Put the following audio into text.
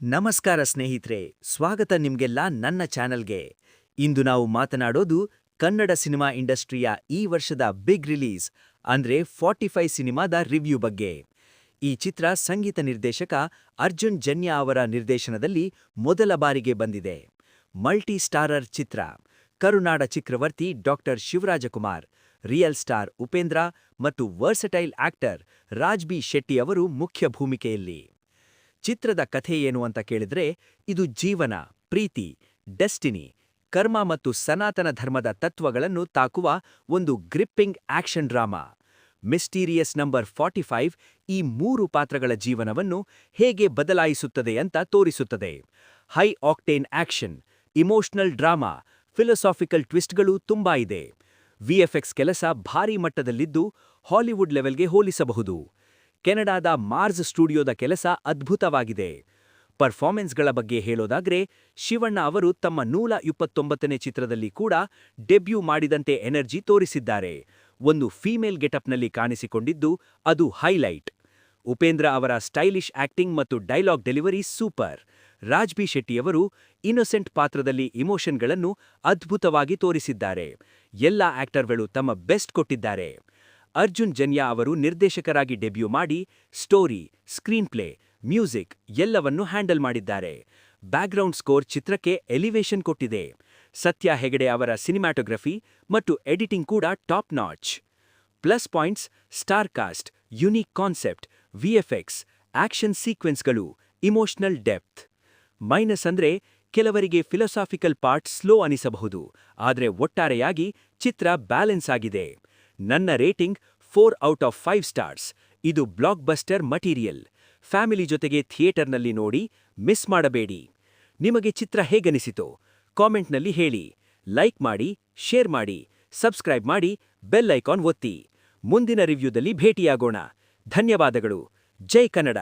ನಮಸ್ಕಾರ ಸ್ನೇಹಿತರೆ, ಸ್ವಾಗತ ನಿಮ್ಗೆಲ್ಲ ನನ್ನ ಚಾನೆಲ್ಗೆ. ಇಂದು ನಾವು ಮಾತನಾಡೋದು ಕನ್ನಡ ಸಿನಿಮಾ ಇಂಡಸ್ಟ್ರಿಯ ಈ ವರ್ಷದ ಬಿಗ್ ರಿಲೀಸ್ ಅಂದ್ರೆ 45 ಸಿನಿಮಾದ ರಿವ್ಯೂ ಬಗ್ಗೆ. ಈ ಚಿತ್ರ ಸಂಗೀತ ನಿರ್ದೇಶಕ ಅರ್ಜುನ್ ಜನ್ಯ ಅವರ ನಿರ್ದೇಶನದಲ್ಲಿ ಮೊದಲ ಬಾರಿಗೆ ಬಂದಿದೆ. ಮಲ್ಟಿ ಸ್ಟಾರರ್ ಚಿತ್ರ. ಕರುನಾಡ ಚಕ್ರವರ್ತಿ doctor Shivarajkumar, real star Upendra ಮತ್ತು versatile actor Raj B Shetty ಅವರು ಮುಖ್ಯ ಭೂಮಿಕೆಯಲ್ಲಿ. ಚಿತ್ರದ ಕಥೆ ಏನು ಅಂತ ಕೇಳಿದ್ರೆ, ಇದು ಜೀವನ, ಪ್ರೀತಿ, ಡೆಸ್ಟಿನಿ, ಕರ್ಮ ಮತ್ತು ಸನಾತನ ಧರ್ಮದ ತತ್ವಗಳನ್ನು ತಾಕುವ ಒಂದು gripping action drama. Mysterious number 45 ಈ ಮೂರು ಪಾತ್ರಗಳ ಜೀವನವನ್ನು ಹೇಗೆ ಬದಲಾಯಿಸುತ್ತದೆ ಅಂತ ತೋರಿಸುತ್ತದೆ. High octane action, emotional drama, philosophical ಟ್ವಿಸ್ಟ್ಗಳು ತುಂಬಾ ಇದೆ. ವಿಎಫ್ಎಕ್ಸ್ ಕೆಲಸ ಭಾರೀ ಮಟ್ಟದಲ್ಲಿದ್ದು ಹಾಲಿವುಡ್ ಲೆವೆಲ್ಗೆ ಹೋಲಿಸಬಹುದು. ಕೆನಡಾದ ಮಾರ್ಸ್ ಸ್ಟುಡಿಯೋದ ಕೆಲಸ ಅದ್ಭುತವಾಗಿದೆ. ಪರ್ಫಾರ್ಮೆನ್ಸ್ಗಳ ಬಗ್ಗೆ ಹೇಳೋದಾದ್ರೆ, ಶಿವಣ್ಣ ಅವರು ತಮ್ಮ 129ನೇ ಚಿತ್ರದಲ್ಲಿ ಕೂಡ ಡೆಬ್ಯೂ ಮಾಡಿದಂತೆ ಎನರ್ಜಿ ತೋರಿಸಿದ್ದಾರೆ. ಒಂದು ಫೀಮೇಲ್ ಗೆಟಪ್ನಲ್ಲಿ ಕಾಣಿಸಿಕೊಂಡಿದ್ದು ಅದು ಹೈಲೈಟ್. ಉಪೇಂದ್ರ ಅವರ ಸ್ಟೈಲಿಶ್ ಆಕ್ಟಿಂಗ್ ಮತ್ತು dialogue delivery super. Raj B ಶೆಟ್ಟಿಯವರು ಇನ್ನೊಸೆಂಟ್ ಪಾತ್ರದಲ್ಲಿ ಇಮೋಷನ್ಗಳನ್ನು ಅದ್ಭುತವಾಗಿ ತೋರಿಸಿದ್ದಾರೆ. ಎಲ್ಲ ಆಕ್ಟರ್ಗಳು ತಮ್ಮ ಬೆಸ್ಟ್ ಕೊಟ್ಟಿದ್ದಾರೆ. ಅರ್ಜುನ್ ಜನ್ಯ ಅವರು ನಿರ್ದೇಶಕರಾಗಿ ಡೆಬ್ಯೂ ಮಾಡಿ ಸ್ಟೋರಿ, ಸ್ಕ್ರೀನ್ ಪ್ಲೇ, ಮ್ಯೂಸಿಕ್ ಎಲ್ಲವನ್ನೂ ಹ್ಯಾಂಡಲ್ ಮಾಡಿದ್ದಾರೆ. ಬ್ಯಾಕ್ಗ್ರೌಂಡ್ ಸ್ಕೋರ್ ಚಿತ್ರಕ್ಕೆ ಎಲಿವೇಶನ್ ಕೊಟ್ಟಿದೆ. ಸತ್ಯ ಹೆಗಡೆ ಅವರ ಸಿನಿಮ್ಯಾಟೋಗ್ರಫಿ ಮತ್ತು ಎಡಿಟಿಂಗ್ ಕೂಡ top notch. Plus points: star cast, unique concept, VFX, action ಸೀಕ್ವೆನ್ಸ್ಗಳು, ಇಮೋಷನಲ್ ಡೆಪ್ತ್. ಮೈನಸ್ ಅಂದ್ರೆ ಕೆಲವರಿಗೆ ಫಿಲಸಾಫಿಕಲ್ ಪಾರ್ಟ್ ಸ್ಲೋ ಅನಿಸಬಹುದು, ಆದರೆ ಒಟ್ಟಾರೆಯಾಗಿ ಚಿತ್ರ ಬ್ಯಾಲೆನ್ಸ್ ಆಗಿದೆ. ನನ್ನ ರೇಟಿಂಗ್ 4/5 ಸ್ಟಾರ್ಸ್. ಇದು ಬ್ಲಾಕ್ ಬಸ್ಟರ್ ಮಟೀರಿಯಲ್. ಫ್ಯಾಮಿಲಿ ಜೊತೆಗೆ ಥಿಯೇಟರ್ನಲ್ಲಿ ನೋಡಿ, ಮಿಸ್ ಮಾಡಬೇಡಿ. ನಿಮಗೆ ಚಿತ್ರ ಹೇಗನಿಸಿತೋ ಕಾಮೆಂಟ್ನಲ್ಲಿ ಹೇಳಿ. ಲೈಕ್ ಮಾಡಿ, ಶೇರ್ ಮಾಡಿ, ಸಬ್ಸ್ಕ್ರೈಬ್ ಮಾಡಿ, ಬೆಲ್ ಐಕಾನ್ ಒತ್ತಿ. ಮುಂದಿನ ರಿವ್ಯೂದಲ್ಲಿ ಭೇಟಿಯಾಗೋಣ. ಧನ್ಯವಾದಗಳು. ಜೈ ಕನ್ನಡ.